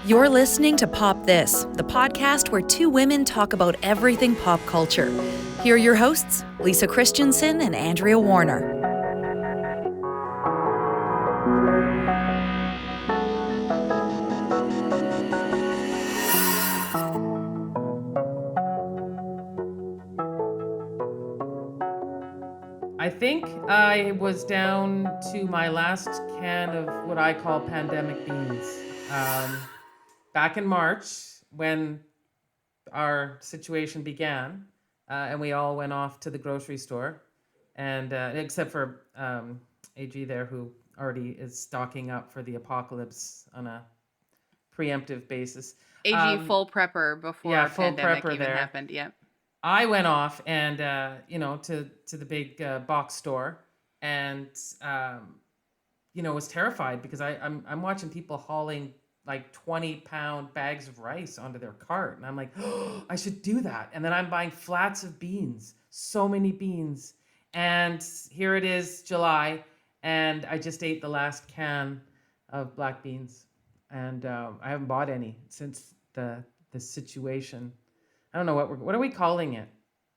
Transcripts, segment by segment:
You're listening to Pop This, the podcast where two women talk about everything pop culture. Here are your hosts, Lisa Christiansen and Andrea Warner. I think I was down to my last can of what I call pandemic beans. Back in March, when our situation began, and we all went off to the grocery store, and except for AG there, who already is stocking up for the apocalypse on a preemptive basis. AG full prepper before full pandemic prepper even there. happened. Yep. I went off and to the big box store and was terrified because I'm watching people hauling like 20-pound bags of rice onto their cart, and I'm like, oh, I should do that. And then I'm buying flats of beans, so many beans, and here it is, July, and I just ate the last can of black beans, and I haven't bought any since the situation. I don't know what are we calling it?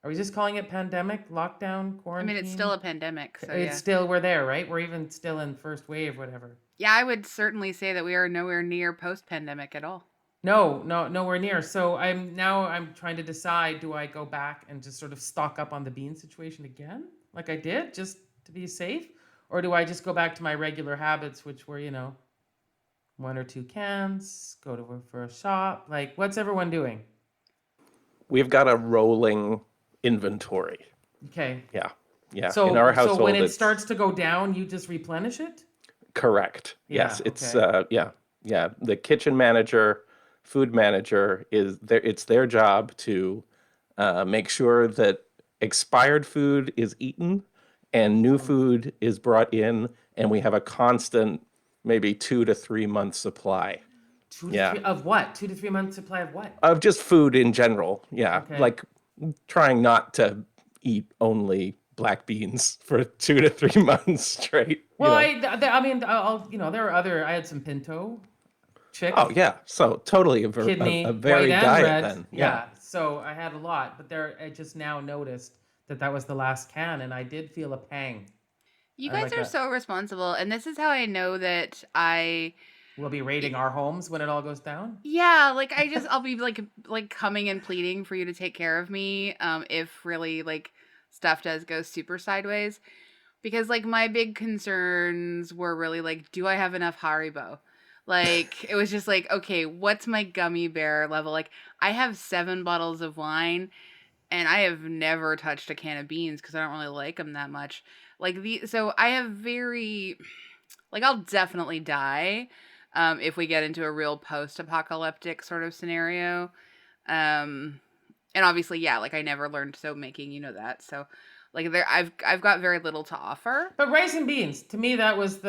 Are we just calling it pandemic, lockdown, quarantine? I mean, it's still a pandemic. So it's still, we're there, right? We're even still in first wave, whatever. Yeah, I would certainly say that we are nowhere near post-pandemic at all. No, nowhere near. So I'm trying to decide, do I go back and just sort of stock up on the bean situation again, like I did, just to be safe? Or do I just go back to my regular habits, which were, 1 or 2 cans, go for a shop? Like, what's everyone doing? We've got a rolling inventory. Okay. Yeah. So, in our household, so when it starts to go down, you just replenish it? Correct. Yeah, yes. It's the kitchen manager, food manager it's their job to make sure that expired food is eaten and new food is brought in, and we have a constant maybe 2 to 3 month supply. Of what? 2 to 3 months supply of what? Of just food in general. Yeah. Okay. Like trying not to eat only black beans for 2 to 3 months straight. Well, there are other. I had some pinto, chick. Oh yeah, so totally kidney, a varied white and diet red. then. Yeah, so I had a lot, but I just now noticed that was the last can, and I did feel a pang. You guys are so responsible, and this is how I know that We'll be raiding our homes when it all goes down. Yeah, I'll be like coming and pleading for you to take care of me, if really like stuff does go super sideways, because like my big concerns were really like, do I have enough Haribo? Like it was just like, okay, what's my gummy bear level? Like I have 7 bottles of wine, and I have never touched a can of beans because I don't really like them that much. So I have I'll definitely die. If we get into a real post-apocalyptic sort of scenario. And obviously, yeah, like I never learned soap making, you know that. So like I've got very little to offer. But rice and beans, to me, that was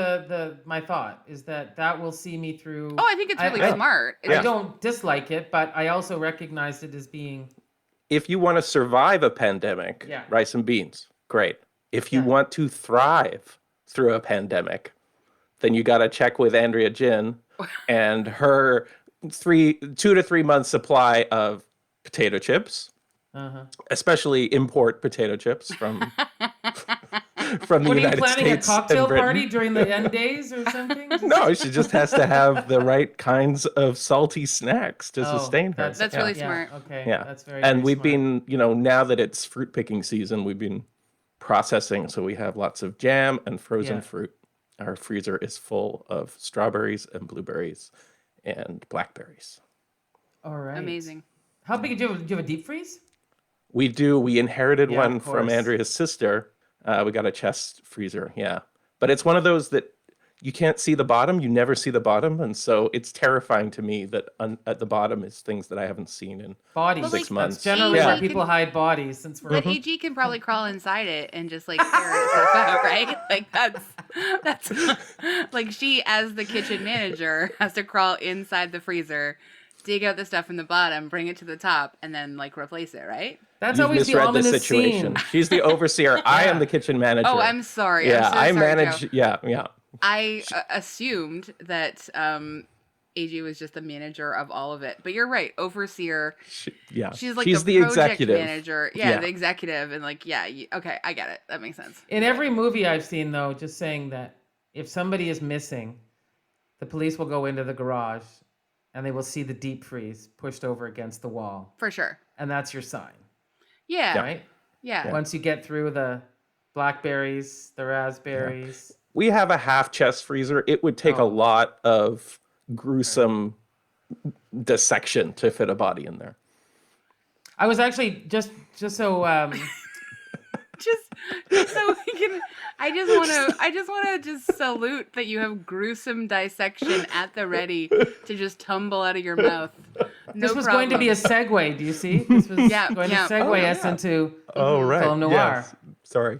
my thought, is that will see me through. Oh, I think it's really smart. I don't dislike it, but I also recognized it as being. If you want to survive a pandemic, rice and beans, great. If you want to thrive through a pandemic, then you got to check with Andrea Gin and her 2 to 3 month supply of potato chips, especially import potato chips from the United States. What, are you planning a cocktail party during the end days or something? No, she just has to have the right kinds of salty snacks to sustain her. That's really smart. Okay, yeah. That's very. And very we've smart. been, now that it's fruit picking season, we've been processing, so we have lots of jam and frozen fruit. Our freezer is full of strawberries and blueberries and blackberries. All right. Amazing. How big do you have a deep freeze? We do. We inherited one from Andrea's sister. We got a chest freezer, But it's one of those that you can't see the bottom. You never see the bottom. And so it's terrifying to me that at the bottom is things that I haven't seen in bodies. 6 months. That's generally where people hide bodies. But AG can probably crawl inside it and just like tear itself out, right? Like that's like she, as the kitchen manager, has to crawl inside the freezer, dig out the stuff in the bottom, bring it to the top, and then like replace it, right? That's You've always the misread ominous the situation. scene. She's the overseer. I am the kitchen manager. Oh, I'm sorry. Yeah, I'm so I sorry, manage. Joe. Yeah. I assumed that AG was just the manager of all of it. But you're right, overseer. She's like she's the project executive manager. Yeah, the executive, and like, okay, I get it. That makes sense. In every movie I've seen, though, just saying that if somebody is missing, the police will go into the garage and they will see the deep freeze pushed over against the wall. For sure. And that's your sign. Yeah. Right? Yeah. Once you get through the blackberries, the raspberries. We have a half chest freezer. It would take a lot of gruesome dissection to fit a body in there. I was actually just so just so we can. I just want to salute that you have gruesome dissection at the ready to just tumble out of your mouth. This was going to be a segue. Do you see? This was going to segue us into film noir. Yes. Sorry.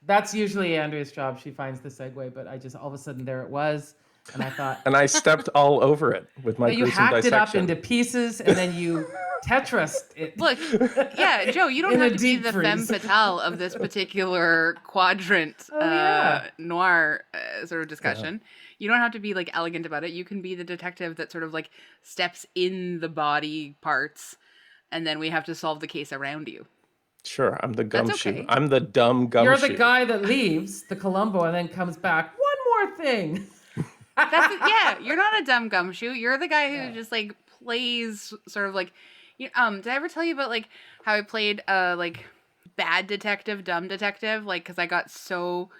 That's usually Andrea's job. She finds the segue, but I just all of a sudden there it was, and I thought. And I stepped all over it with my gruesome dissection. You hacked it up into pieces, and then you Tetris it. Look, yeah, Joe, you don't have to be the femme fatale of this particular quadrant noir sort of discussion. Yeah. You don't have to be like elegant about it. You can be the detective that sort of like steps in the body parts, and then we have to solve the case around you. Sure, I'm the gumshoe. Okay. I'm the dumb gumshoe. You're the guy that leaves the Columbo and then comes back. One more thing. You're not a dumb gumshoe. You're the guy who just like plays sort of like. Did I ever tell you about like how I played like bad detective, dumb detective? Like, because I got so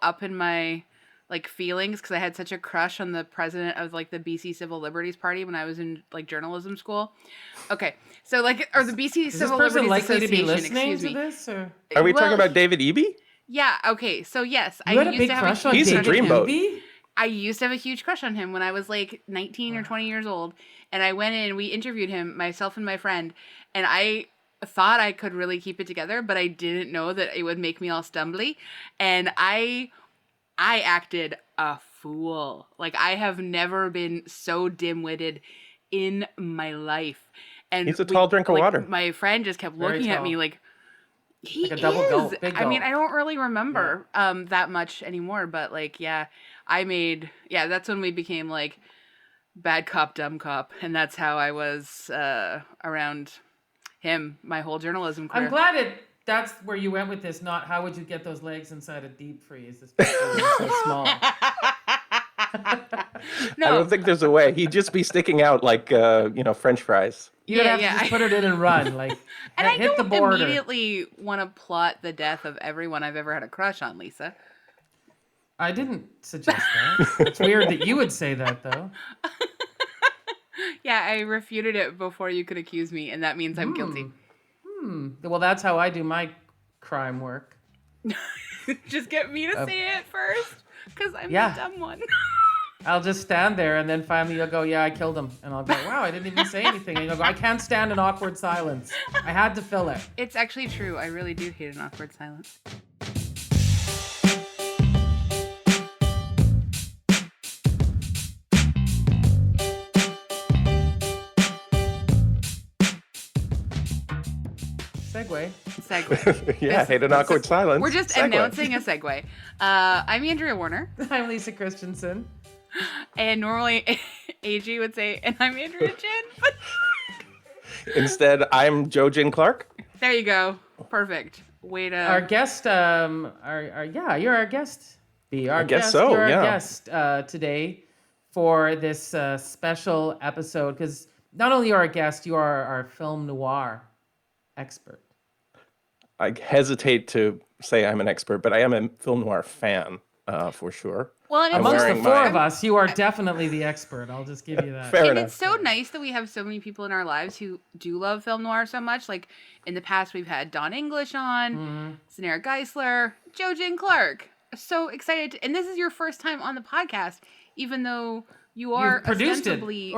up in my like feelings because I had such a crush on the president of like the BC Civil Liberties Party when I was in like journalism school. Okay, so like, or the BC Civil Liberties likely Association. To be listening to this, or are we talking about David Eby? Yeah. Okay. So yes, I used to have a He's a dreamboat. I used to have a huge crush on him when I was like 19 or 20 years old. And I went in, we interviewed him, myself and my friend, and I thought I could really keep it together, but I didn't know that it would make me all stumbly. And I acted a fool. Like, I have never been so dim-witted in my life. And he's a tall drink of water. My friend just kept looking at me like, he like a double is. Gulp, big gulp. I mean, I don't really remember that much anymore, but like, that's when we became like bad cop, dumb cop, and that's how I was around him my whole journalism career. I'm glad that's where you went with this, not how would you get those legs inside a deep freeze, especially so small. No. I don't think there's a way. He'd just be sticking out like French fries. You'd have to just put it in and run, like and hit the border. I don't immediately want to plot the death of everyone I've ever had a crush on, Lisa. I didn't suggest that. It's weird that you would say that, though. Yeah, I refuted it before you could accuse me, and that means I'm guilty. Well, that's how I do my crime work. Just get me to say it first, because I'm the dumb one. I'll just stand there, and then finally you'll go, yeah, I killed him. And I'll go, wow, I didn't even say anything. And you'll go, I can't stand an awkward silence. I had to fill it. It's actually true. I really do hate an awkward silence. Segue. Yeah, hate an awkward silence. We're just announcing a segue. I'm Andrea Warner. I'm Lisa Christiansen. And normally AG would say, and I'm Andrea Gin. Instead, I'm Joe Gin Clark. There you go. Perfect. Way to... Our guest, you're our guest. You're our guest today for this special episode, because not only are our guest, you are our film noir expert. I hesitate to say I'm an expert, but I am a film noir fan, for sure. Well, and amongst the four of us, you are definitely the expert. I'll just give you that. Fair enough. It's so nice that we have so many people in our lives who do love film noir so much. Like, in the past, we've had Don English on, Sanara Geisler, Joe Gin Clark. So excited. And this is your first time on the podcast, even though you are ostensibly...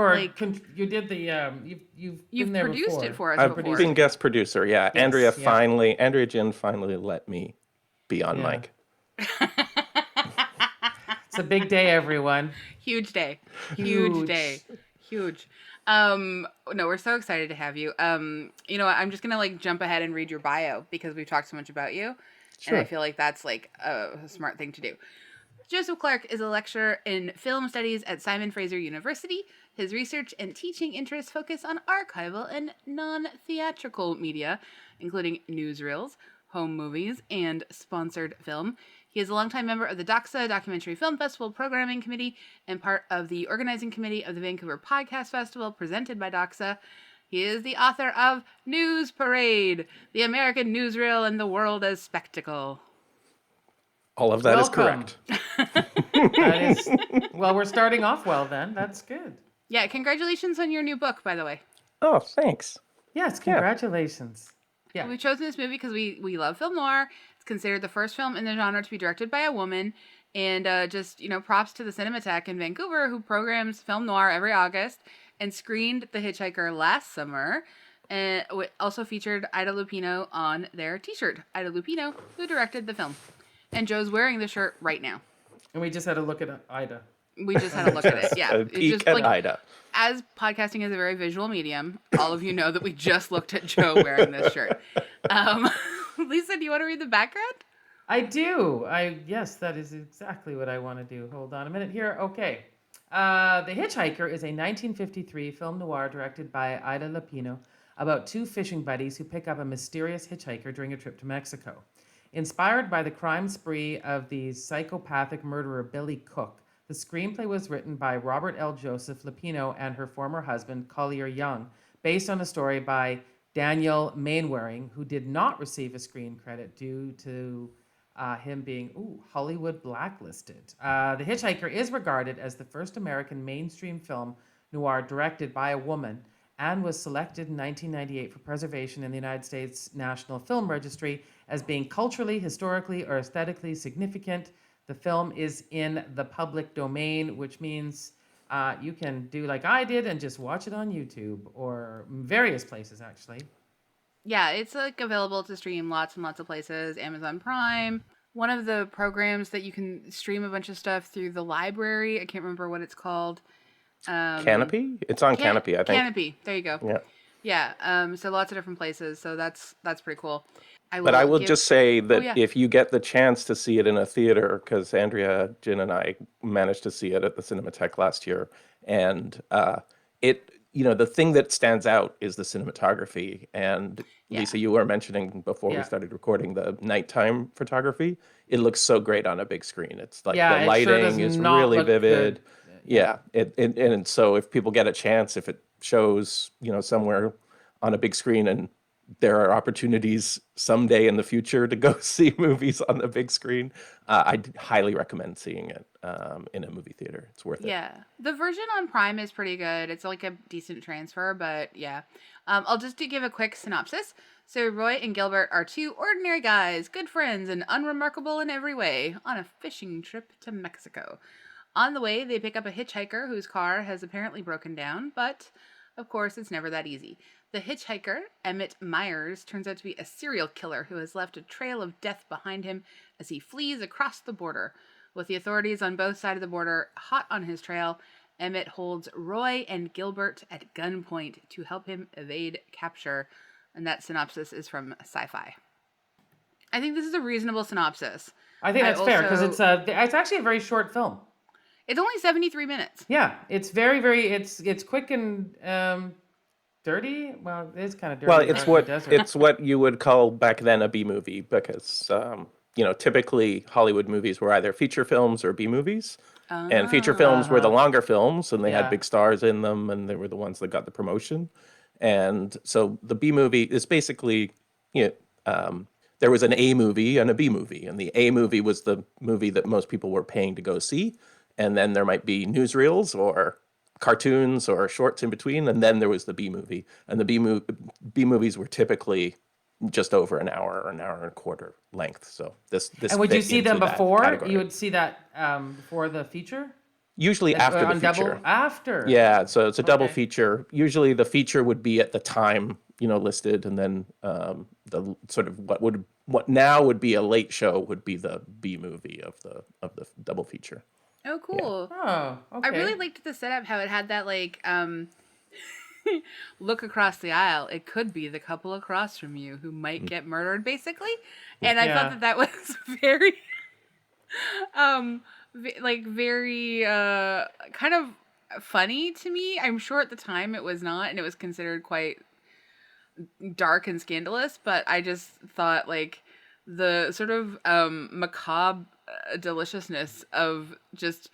you did the... You've been produced before. it for us I've before. been guest producer, yeah. Yes, Andrea Gin finally let me be on mic. It's a big day, everyone. Huge day. Huge day. Huge. No, we're so excited to have you. You know what? I'm just going to like jump ahead and read your bio because we've talked so much about you. Sure. And I feel like that's like a smart thing to do. Joseph Clark is a lecturer in film studies at Simon Fraser University. His research and teaching interests focus on archival and non-theatrical media, including newsreels, home movies, and sponsored film. He is a longtime member of the DOXA Documentary Film Festival Programming Committee and part of the organizing committee of the Vancouver Podcast Festival presented by DOXA. He is the author of News Parade, The American Newsreel and the World as Spectacle. All of that is correct. Well, we're starting off well then. That's good. Yeah, congratulations on your new book, by the way. Oh, thanks. Yes, congratulations. Yeah. We've chosen this movie because we love film noir. It's considered the first film in the genre to be directed by a woman. And props to the Cinematheque in Vancouver, who programs film noir every August and screened The Hitch-Hiker last summer. And also featured Ida Lupino on their t-shirt. Ida Lupino, who directed the film. And Joe's wearing the shirt right now. And we just had a look at Ida. We just had a look at it. Yeah. A peek at Ida. As podcasting is a very visual medium, all of you know that we just looked at Joe wearing this shirt. Lisa, do you want to read the background? I do. Yes, that is exactly what I want to do. Hold on a minute here. Okay. The Hitch-Hiker is a 1953 film noir directed by Ida Lupino about two fishing buddies who pick up a mysterious hitchhiker during a trip to Mexico. Inspired by the crime spree of the psychopathic murderer Billy Cook, the screenplay was written by Robert L. Joseph Lupino and her former husband, Collier Young, based on a story by Daniel Mainwaring, who did not receive a screen credit due to him being Hollywood blacklisted. The Hitchhiker is regarded as the first American mainstream film noir directed by a woman and was selected in 1998 for preservation in the United States National Film Registry as being culturally, historically, or aesthetically significant. The film is in the public domain, which means you can do like I did and just watch it on YouTube or various places, actually. Yeah, it's available to stream lots and lots of places. Amazon Prime. One of the programs that you can stream a bunch of stuff through the library. I can't remember what it's called. Canopy? It's on Canopy, I think. Canopy. There you go. Yeah. Yeah. So lots of different places. So that's pretty cool. I will just say that if you get the chance to see it in a theater, because Andrea Gin and I managed to see it at the Cinematheque last year, and the thing that stands out is the cinematography. And Lisa, you were mentioning before we started recording the nighttime photography. It looks so great on a big screen. It's like the lighting is really vivid. Good. Yeah. And so if people get a chance, if it shows, somewhere on a big screen, and there are opportunities someday in the future to go see movies on the big screen, I'd highly recommend seeing it in a movie theater. It's worth it. Yeah. The version on Prime is pretty good. It's like a decent transfer, but yeah. I'll just give a quick synopsis. So Roy and Gilbert are two ordinary guys, good friends, and unremarkable in every way, on a fishing trip to Mexico. On the way, they pick up a hitchhiker whose car has apparently broken down, but of course, it's never that easy. The hitchhiker, Emmett Myers, turns out to be a serial killer who has left a trail of death behind him as he flees across the border. With the authorities on both sides of the border hot on his trail, Emmett holds Roy and Gilbert at gunpoint to help him evade capture. And that synopsis is from Sci-Fi. I think this is a reasonable synopsis. I think that's fair, because it's actually a very short film. It's only 73 minutes. Yeah, it's very, very, it's quick and dirty. Well, it is kind of dirty. Well, it's what you would call back then a B movie, because typically Hollywood movies were either feature films or B movies, and feature films were the longer films, and they had big stars in them, and they were the ones that got the promotion. And so the B movie is basically, there was an A movie and a B movie, and the A movie was the movie that most people were paying to go see. And then there might be newsreels or cartoons or shorts in between. And then there was the B movie. And the B movies were typically just over an hour or an hour and a quarter length. So this and would you see them before? You would see that before the feature? Usually after the feature. Double after? Yeah, so it's a double feature. Usually the feature would be at the time, listed. And then the sort of what now would be a late show would be the B movie of the double feature. Oh, cool. Yeah. Oh, okay. I really liked the setup, how it had that, look across the aisle. It could be the couple across from you who might get murdered, basically. And I thought that was very, like very kind of funny to me. I'm sure at the time it was not, and it was considered quite dark and scandalous, but I just thought like the sort of macabre deliciousness of just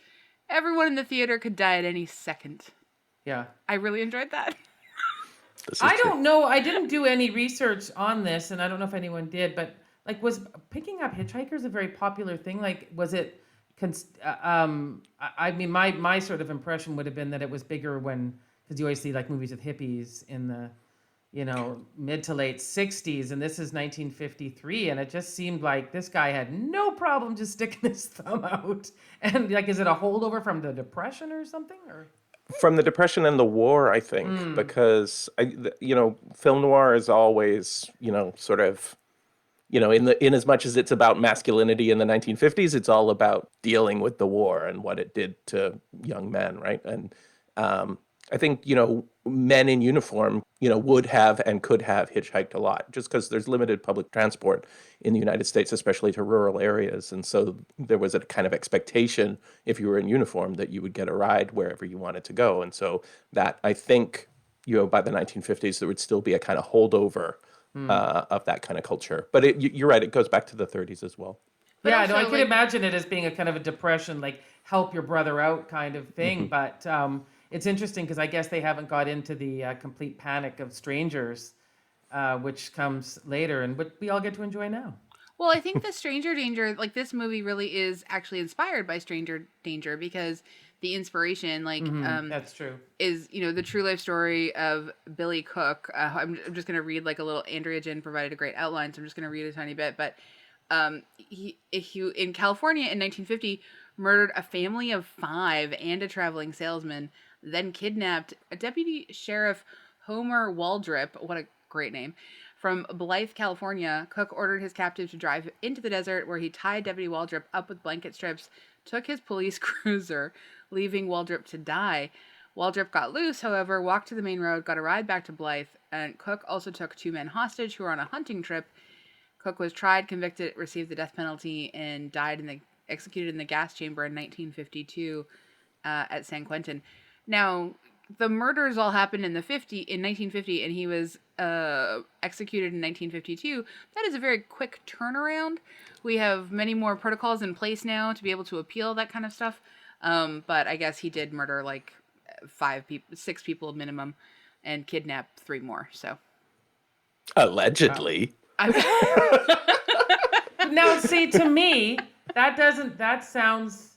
everyone in the theater could die at any second. Yeah. I really enjoyed that. I don't know. I didn't do any research on this, and I don't know if anyone did, but like, was picking up hitchhikers a very popular thing? Like, was it, I mean, my sort of impression would have been that it was bigger when, because you always see like movies with hippies in the, mid to late 60s, and this is 1953, and it just seemed like this guy had no problem just sticking his thumb out. And like, is it a holdover from the Depression or something? Or from the Depression and the war, I think, because film noir is always, sort of, in as much as it's about masculinity in the 1950s, it's all about dealing with the war and what it did to young men, right? And I think, men in uniform, would have and could have hitchhiked a lot, just because there's limited public transport in the United States, especially to rural areas. And so there was a kind of expectation, if you were in uniform, that you would get a ride wherever you wanted to go. And so that, I think, by the 1950s, there would still be a kind of holdover of that kind of culture. But you're right, it goes back to the 30s as well. But yeah, no, I could imagine it as being a kind of a Depression, like help your brother out kind of thing. But it's interesting because I guess they haven't got into the complete panic of strangers, which comes later, and what we all get to enjoy now. Well, I think the Stranger Danger, like this movie really is actually inspired by Stranger Danger, because the inspiration, like, that's true, is, the true life story of Billy Cook. I'm just going to read like a little, Andrea Gin provided a great outline, so I'm just going to read a tiny bit. But he in California in 1950 murdered a family of 5 and a traveling salesman, then kidnapped a deputy sheriff, Homer Waldrip, what a great name, from Blythe, California. Cook ordered his captive to drive into the desert, where he tied Deputy Waldrip up with blanket strips, took his police cruiser, leaving Waldrip to die. Waldrip got loose, however, walked to the main road, got a ride back to Blythe, and Cook also took 2 men hostage who were on a hunting trip. Cook was tried, convicted, received the death penalty, and died executed in the gas chamber in 1952 at San Quentin. Now, the murders all happened in 1950, and he was executed in 1952. That is a very quick turnaround. We have many more protocols in place now to be able to appeal that kind of stuff. But I guess he did murder like 6 people minimum, and kidnap 3 more. So allegedly. Now, see, to me, that sounds,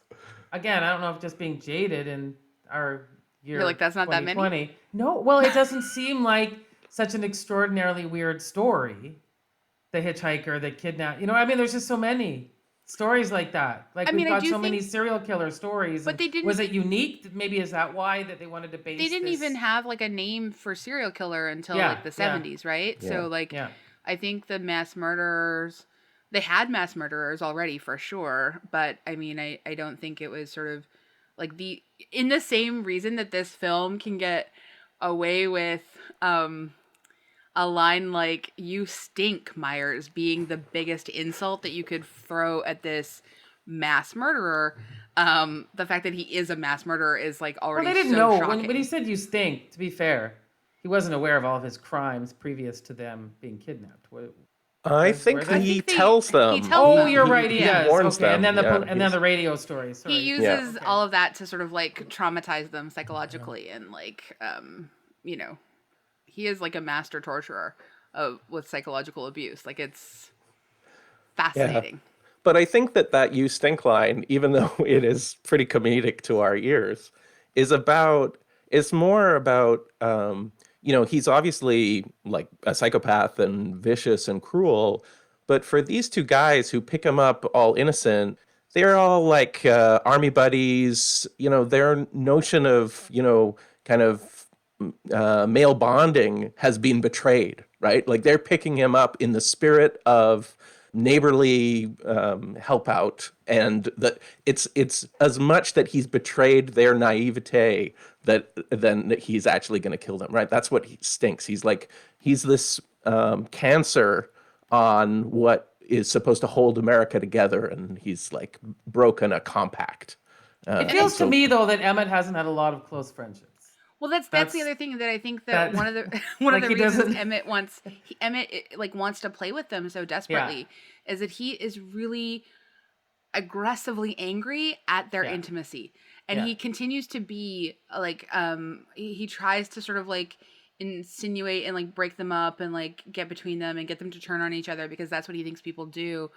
again, I don't know if just being jaded in our year. You're like, that's not that many? No, well, it doesn't seem like such an extraordinarily weird story. The hitchhiker, the kidnap, there's just so many stories like that. Like, we've got so many serial killer stories. But they didn't. Was it unique? Maybe is that why that they wanted to base They didn't this? even have like a name for serial killer until like the 70s, right? Yeah. So like, I think the mass murderers, they had mass murderers already for sure. But I mean, I don't think it was sort of like in the same reason that this film can get away with a line like "You stink, Myers" being the biggest insult that you could throw at this mass murderer. The fact that he is a mass murderer is like already. Well, they didn't know when he said "you stink." To be fair, he wasn't aware of all of his crimes previous to them being kidnapped. I think he tells them. You're right. He does. Warns them. And then the radio story. Sorry. He uses all of that to sort of like traumatize them psychologically, and like he is like a master torturer with psychological abuse. Like, it's fascinating. Yeah. But I think that "you stink" line, even though it is pretty comedic to our ears, is more about he's obviously like a psychopath and vicious and cruel, but for these 2 guys who pick him up all innocent, they're all like army buddies. Their notion of kind of male bonding has been betrayed, right? Like, they're picking him up in the spirit of neighborly help out, and that it's as much that he's betrayed their naivete than that he's actually going to kill them, right? That's what he stinks. He's this cancer on what is supposed to hold America together, and he's like broken a compact. It feels to me though that Emmett hasn't had a lot of close friendships. Well, that's the other thing that I think that one of the reasons Emmett wants to play with them so desperately is that he is really aggressively angry at their intimacy, and he continues to be like he tries to sort of like insinuate and like break them up and like get between them and get them to turn on each other, because that's what he thinks people do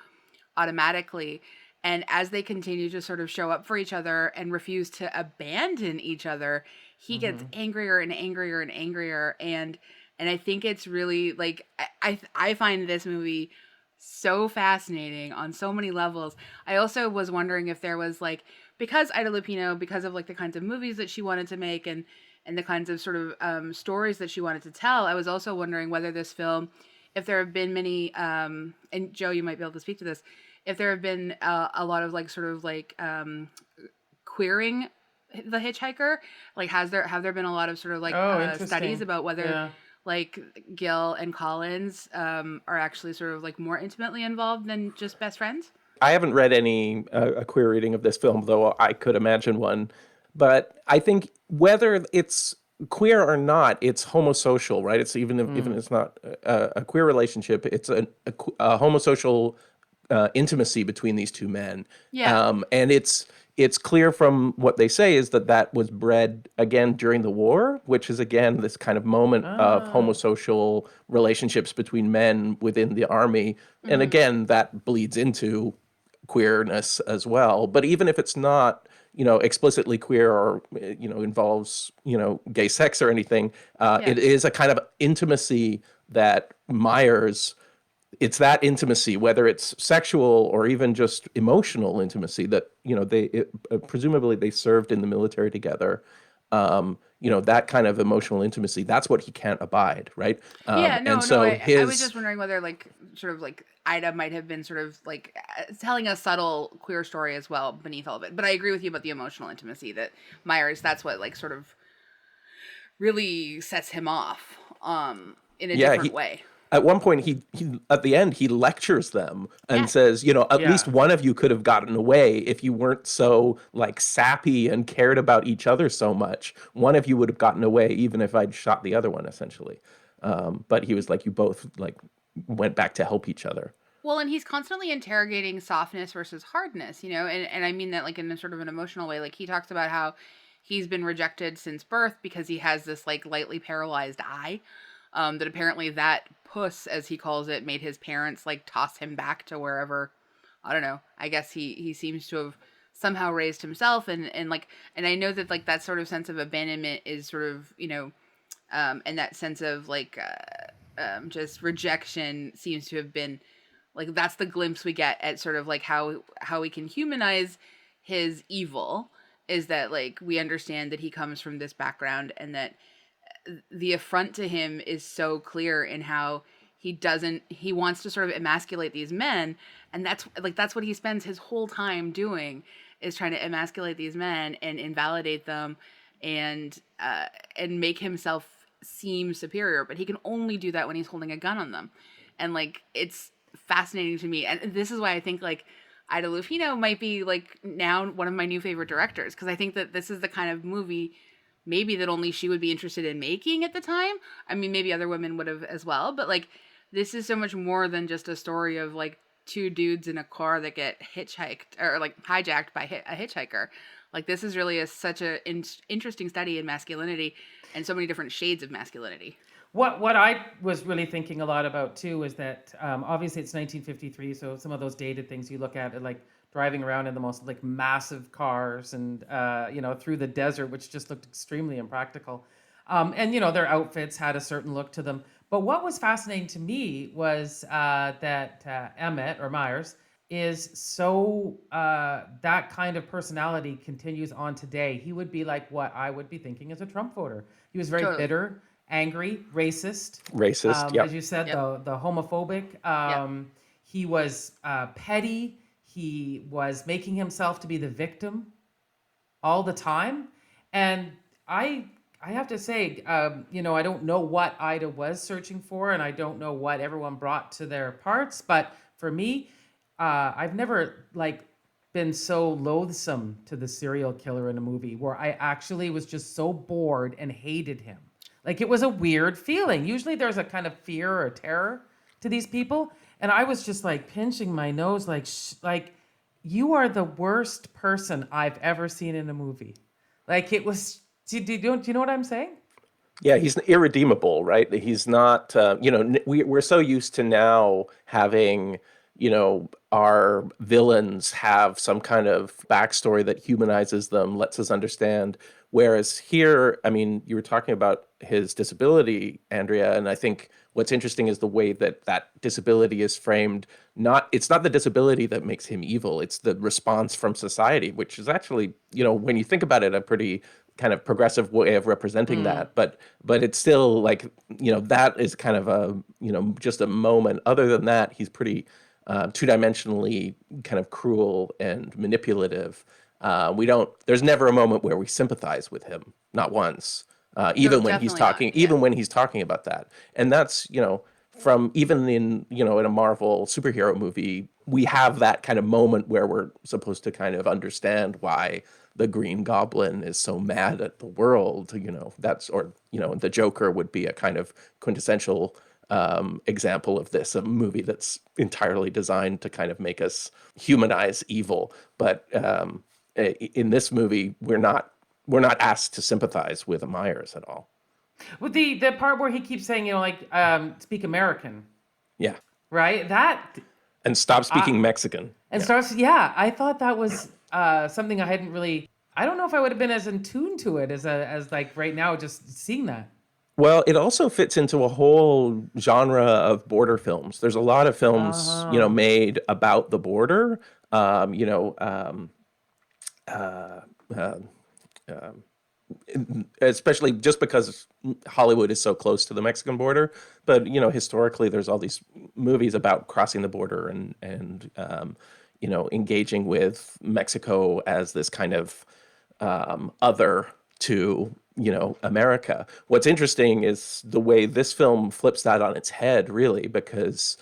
automatically. And as they continue to sort of show up for each other and refuse to abandon each other, he gets angrier and angrier and angrier. And I think it's really like, I find this movie so fascinating on so many levels. I also was wondering if there was like, because Ida Lupino, because of like the kinds of movies that she wanted to make and the kinds of sort of stories that she wanted to tell, I was also wondering whether this film, if there have been many, and Joe, you might be able to speak to this, if there have been a lot of like sort of like queering the Hitch-Hiker, like have there been a lot of sort of like studies about whether like Gil and Collins are actually sort of like more intimately involved than just best friends? I haven't read any a queer reading of this film, though I could imagine one. But I think whether it's queer or not, it's homosocial, right? It's even if it's not a queer relationship, it's a homosocial intimacy between these two men. And it's clear from what they say is that was bred again during the war, which is again this kind of moment of homosocial relationships between men within the army. And again, that bleeds into queerness as well. But even if it's not, explicitly queer or, involves, gay sex or anything, it is a kind of intimacy that Myers, it's that intimacy, whether it's sexual or even just emotional intimacy that, presumably they served in the military together. That kind of emotional intimacy, that's what he can't abide, right? I was just wondering whether like sort of like Ida might have been sort of like telling a subtle queer story as well beneath all of it. But I agree with you about the emotional intimacy that Myers, that's what like sort of really sets him off in a different way. At one point, he at the end, he lectures them and says, at least one of you could have gotten away if you weren't so like sappy and cared about each other so much. One of you would have gotten away even if I'd shot the other one, essentially. But he was like, you both like went back to help each other. Well, and he's constantly interrogating softness versus hardness, and I mean that like in a sort of an emotional way. Like he talks about how he's been rejected since birth because he has this like lightly paralyzed eye. That apparently that puss, as he calls it, made his parents like toss him back to wherever, I don't know. I guess he seems to have somehow raised himself and I know that like that sort of sense of abandonment is sort of, and that sense of like just rejection seems to have been like, that's the glimpse we get at sort of like how we can humanize his evil, is that like we understand that he comes from this background and that the affront to him is so clear in how he wants to sort of emasculate these men, and that's what he spends his whole time doing, is trying to emasculate these men and invalidate them and make himself seem superior, but he can only do that when he's holding a gun on them. And like it's fascinating to me, and this is why I think like Ida Lupino might be like now one of my new favorite directors, because I think that this is the kind of movie maybe that only she would be interested in making at the time. I mean, maybe other women would have as well, but like this is so much more than just a story of like two dudes in a car that get hitchhiked or like hijacked by a hitchhiker. Like this is really such a interesting study in masculinity and so many different shades of masculinity. What I was really thinking a lot about too is that obviously it's 1953, so some of those dated things you look at are like driving around in the most like massive cars and through the desert, which just looked extremely impractical. And their outfits had a certain look to them. But what was fascinating to me was that Emmett or Myers is so that kind of personality continues on today. He would be like what I would be thinking as a Trump voter. He was very bitter, angry, racist. As you said, the homophobic. He was petty. He was making himself to be the victim all the time. And I have to say, I don't know what Ida was searching for, and I don't know what everyone brought to their parts, but for me, I've never like been so loathsome to the serial killer in a movie where I actually was just so bored and hated him. Like, it was a weird feeling. Usually there's a kind of fear or terror to these people. And I was just like pinching my nose, like you are the worst person I've ever seen in a movie. Like, it was, do you know what I'm saying? Yeah, he's irredeemable, right? He's not, we're so used to now having, our villains have some kind of backstory that humanizes them, lets us understand. Whereas here, I mean, you were talking about his disability, Andrea, and I think what's interesting is the way that that disability is framed. It's not the disability that makes him evil. It's the response from society, which is actually, when you think about it, a pretty kind of progressive way of representing that. But it's still like, that is kind of a, just a moment. Other than that, he's pretty two-dimensionally kind of cruel and manipulative. There's never a moment where we sympathize with him, not once. Even when he's talking, even when he's talking about that. And that's, from even in, in a Marvel superhero movie, we have that kind of moment where we're supposed to kind of understand why the Green Goblin is so mad at the world, the Joker would be a kind of quintessential example of this, a movie that's entirely designed to kind of make us humanize evil. But in this movie, we're not asked to sympathize with Myers at all. With the part where he keeps saying, speak American. Yeah. Right? And stop speaking Mexican. And starts, I thought that was something I hadn't really, I don't know if I would have been as in tune to it as like right now, just seeing that. Well, it also fits into a whole genre of border films. There's a lot of films, made about the border, especially just because Hollywood is so close to the Mexican border. But, historically, there's all these movies about crossing the border and engaging with Mexico as this kind of other to, America. What's interesting is the way this film flips that on its head, really, because,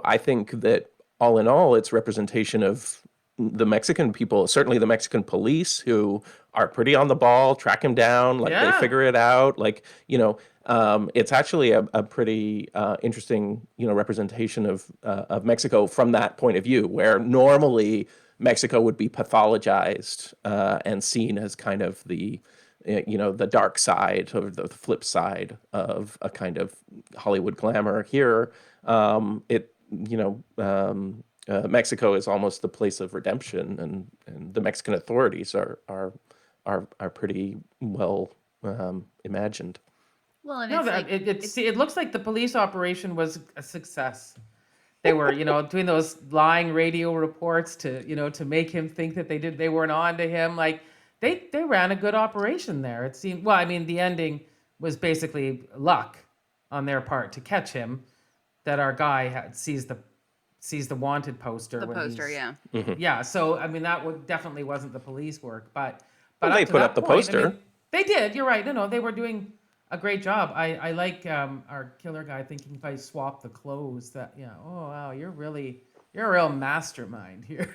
I think that all in all, it's representation of the Mexican people, certainly the Mexican police, who are pretty on the ball, track him down, they figure it out. It's actually a pretty interesting, representation of Mexico from that point of view, where normally Mexico would be pathologized and seen as kind of the dark side or the flip side of a kind of Hollywood glamour. Here, Mexico is almost the place of redemption, and the Mexican authorities are pretty well imagined. Well, and it looks like the police operation was a success. They were, doing those lying radio reports to make him think that they weren't on to him. Like they ran a good operation there. It seemed, well, I mean, the ending was basically luck on their part to catch him, that our guy sees the wanted poster. Yeah. Mm-hmm. Yeah. So, I mean, that definitely wasn't the police work, but they put up the poster. I mean, they did. You're right. No, they were doing a great job. I like our killer guy thinking if I swap the clothes that, oh, wow, you're a real mastermind here.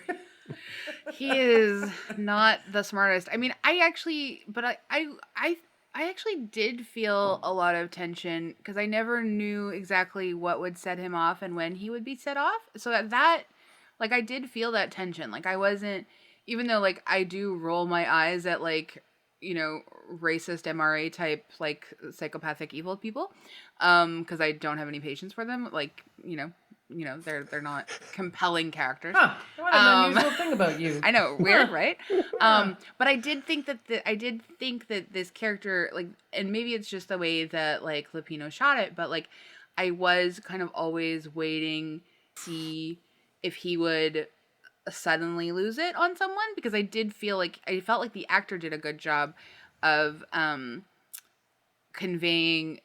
He is not the smartest. I mean, I actually did feel a lot of tension because I never knew exactly what would set him off and when he would be set off. So that I did feel that tension. Like, I wasn't, even though, like, I do roll my eyes at, like, racist MRA type, like, psychopathic evil people, because I don't have any patience for them. Like, they're not compelling characters. Huh. What an unusual thing about you. I know, weird, right? But I did think that this character, like, and maybe it's just the way that, like, Lupino shot it, but, like, I was kind of always waiting to see if he would suddenly lose it on someone, because I felt like the actor did a good job of conveying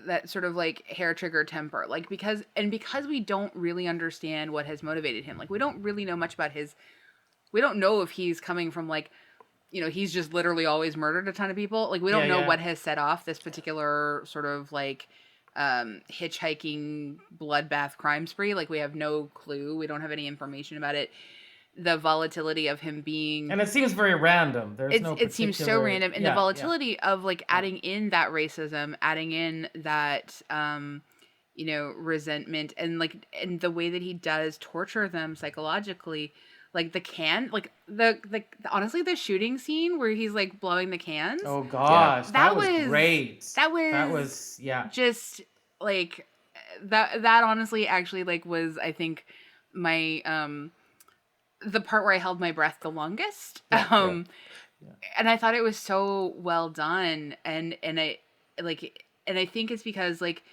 that sort of, like, hair trigger temper, like, because we don't really understand what has motivated him. Like, we don't really know much about we don't know if he's coming from, like, he's just literally always murdered a ton of people. Like, we don't know what has set off this particular sort of, like, hitchhiking bloodbath crime spree. Like, we have no clue. We don't have any information about it. The volatility of him being... And it seems very random. It seems so random. And the volatility of, like, adding in that racism, adding in that, resentment, and, like, and the way that he does torture them psychologically. Like, honestly, the shooting scene where he's, like, blowing the cans. Oh, gosh. That was great. That was just, like, that honestly actually, like, was, I think, my, the part where I held my breath the longest. And I thought it was so well done. And I think it's because, like,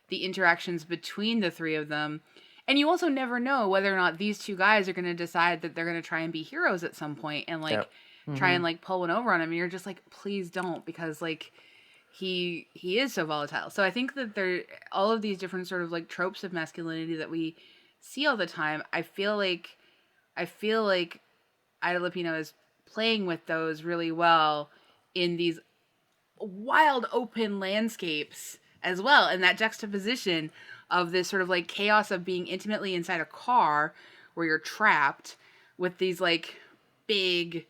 the interactions between the three of them. And you also never know whether or not these two guys are going to decide that they're going to try and be heroes at some point and, like, try and, like, pull one over on him. And you're just like, please don't, because, like, he is so volatile. So I think that there all of these different sort of, like, tropes of masculinity that we see all the time. I feel like Ida Lupino is playing with those really well in these wild open landscapes as well. And that juxtaposition of this sort of, like, chaos of being intimately inside a car where you're trapped with these, like, big,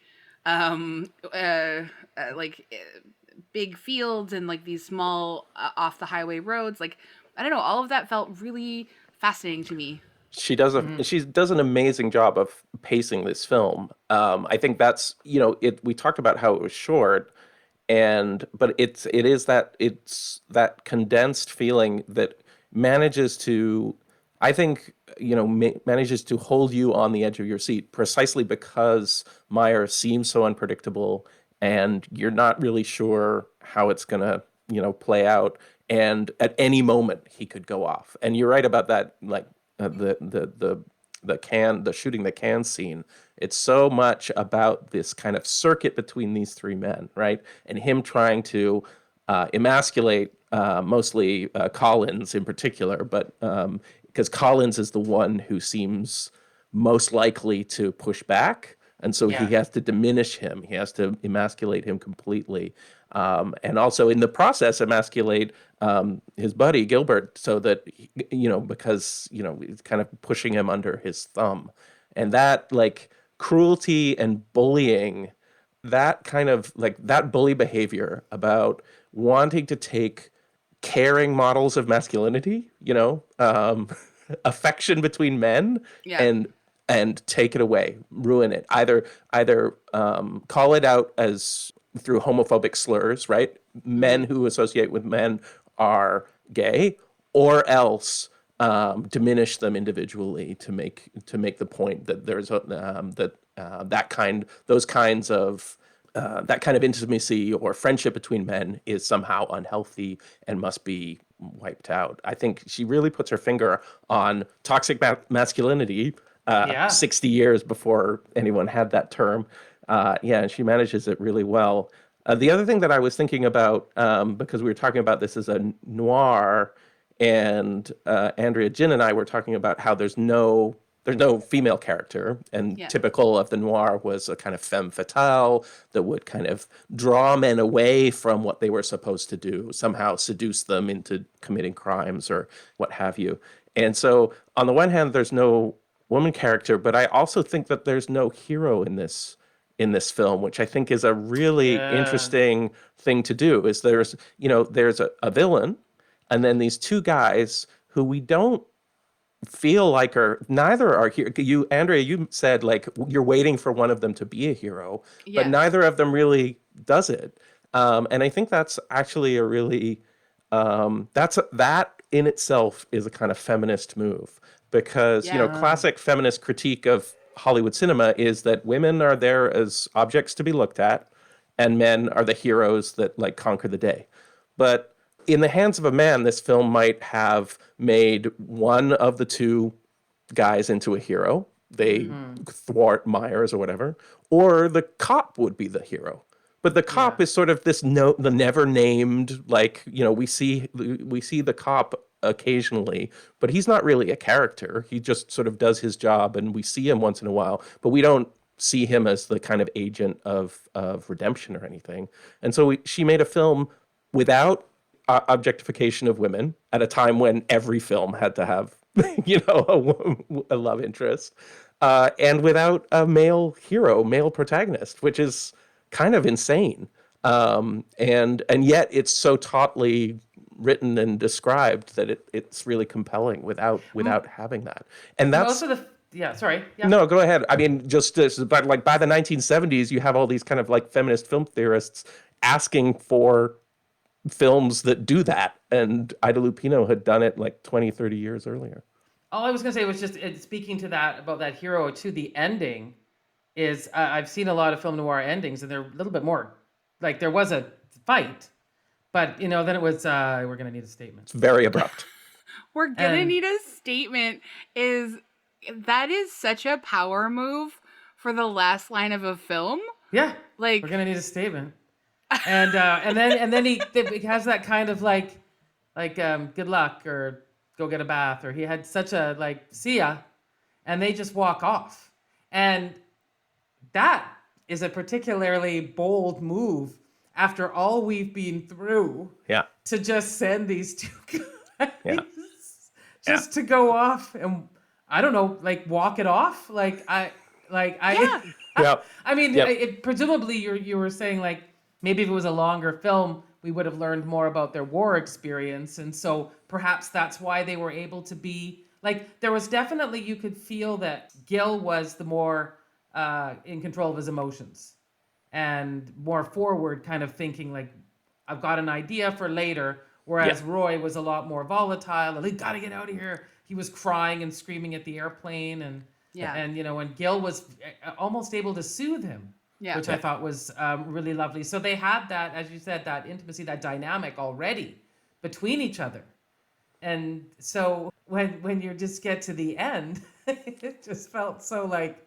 big fields and, like, these small off the highway roads. Like, I don't know, all of that felt really fascinating to me. She does an amazing job of pacing this film. I think that's, we talked about how it was short, but it's that condensed feeling that manages to, I think, manages to hold you on the edge of your seat precisely because Meyer seems so unpredictable and you're not really sure how it's going to, play out. And at any moment he could go off. And you're right about that, like, the shooting the can scene. It's so much about this kind of circuit between these three men, right? And him trying to emasculate mostly Collins in particular, but because Collins is the one who seems most likely to push back. And so he has to diminish him. He has to emasculate him completely. And also in the process, emasculate his buddy Gilbert so that, because, he's kind of pushing him under his thumb. And that, like, cruelty and bullying, that kind of, like, that bully behavior about wanting to take caring models of masculinity, affection between men and take it away, ruin it. Either call it out as through homophobic slurs, right? Men who associate with men are gay, or else diminish them individually to make the point that there's that kind of intimacy or friendship between men is somehow unhealthy and must be wiped out. I think she really puts her finger on toxic masculinity 60 years before anyone had that term. And she manages it really well. The other thing that I was thinking about, because we were talking about this as a noir, and Andrea Gin and I were talking about how there's no female character, and typical of the noir was a kind of femme fatale that would kind of draw men away from what they were supposed to do, somehow seduce them into committing crimes or what have you. And so on the one hand, there's no woman character, but I also think that there's no hero in this film, which I think is a really interesting thing to do. Is there's a villain, and then these two guys who we don't feel like neither are here. Andrea, you said, like, you're waiting for one of them to be a hero, but neither of them really does it. And I think that's actually a really that in itself is a kind of feminist move, because classic feminist critique of Hollywood cinema is that women are there as objects to be looked at, and men are the heroes that, like, conquer the day. But in the hands of a man, this film might have made one of the two guys into a hero. They thwart Myers or whatever, or the cop would be the hero. But the cop is sort of the never named, like, we see the cop occasionally, but he's not really a character. He just sort of does his job, and we see him once in a while, but we don't see him as the kind of agent of redemption or anything. And so she made a film without objectification of women at a time when every film had to have, a love interest, and without a male hero, male protagonist, which is kind of insane. And yet it's so tautly written and described that it's really compelling without having that. And that's most of the sorry. Yeah. No, go ahead. I mean, but like by the 1970s, you have all these kind of like feminist film theorists asking for films that do that. And Ida Lupino had done it like 20, 30 years earlier. All I was going to say was just speaking to that, about that hero to the ending is I've seen a lot of film noir endings and they're a little bit more like there was a fight, but then it was, we're going to need a statement. It's very abrupt. We're going to need a statement that is such a power move for the last line of a film. Yeah. Like we're going to need a statement. And then he has that kind of like good luck or go get a bath, or he had such a like see ya, and they just walk off. And that is a particularly bold move after all we've been through. Yeah. To just send these two guys Yeah. to go off and I don't know, like walk it off. I mean, presumably you were saying like maybe if it was a longer film, we would have learned more about their war experience. And so perhaps that's why they were able to be like, there was definitely, you could feel that Gil was the more in control of his emotions and more forward kind of thinking like, I've got an idea for later. Whereas Roy was a lot more volatile. Like, got to get out of here. He was crying and screaming at the airplane. And Gil was almost able to soothe him. Yeah. Which I thought was really lovely. So they had that, as you said, that intimacy, that dynamic already between each other. And so when you just get to the end, it just felt so like,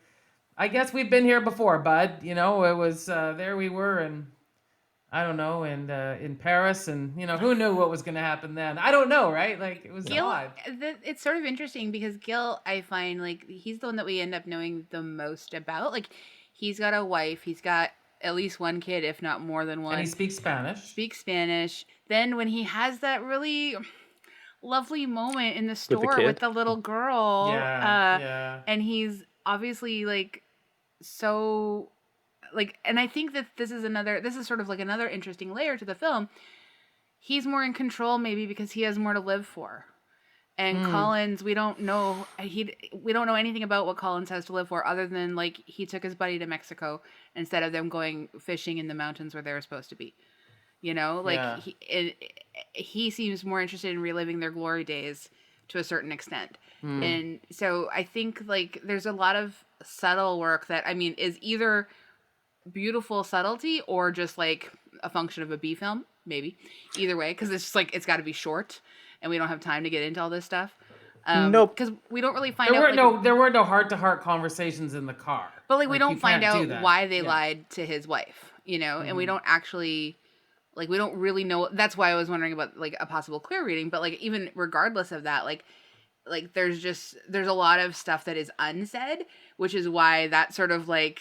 I guess we've been here before, bud. It was, there we were, and I don't know, and in Paris, and, who knew what was going to happen then? I don't know, right? Like, it was odd. It's sort of interesting because Gil, I find, like, he's the one that we end up knowing the most about. Like, he's got a wife. He's got at least one kid, if not more than one. And he speaks Spanish. Then when he has that really lovely moment in the store with the little girl. And he's obviously, like, so... Like, and I think that this is sort of like another interesting layer to the film. He's more in control maybe because he has more to live for. And Collins, we don't know anything about what Collins has to live for other than like he took his buddy to Mexico instead of them going fishing in the mountains where they were supposed to be. He seems more interested in reliving their glory days to a certain extent. And so I think like there's a lot of subtle work that, I mean, is either beautiful subtlety or just like a function of a B film, maybe. Either way, because it's just like it's got to be short and we don't have time to get into all this stuff. No, because we don't really find out. There were no heart-to-heart conversations in the car. But like we don't find out why they lied to his wife, and we don't actually, like, we don't really know. That's why I was wondering about like a possible queer reading. But like even regardless of that, like there's a lot of stuff that is unsaid, which is why that sort of like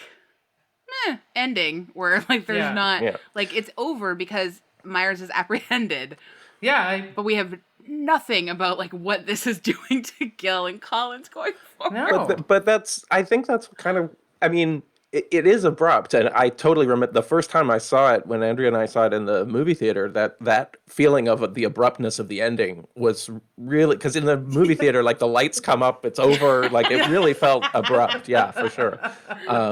ending where like there's like it's over because Myers is apprehended. But we have nothing about like what this is doing to Gil and Collins going forward. No. But I think that's kind of, I mean, it is abrupt, and I totally remember the first time I saw it when Andrea and I saw it in the movie theater. That feeling of the abruptness of the ending was really, because in the movie theater, like the lights come up, it's over, like it really felt abrupt. Yeah, for sure.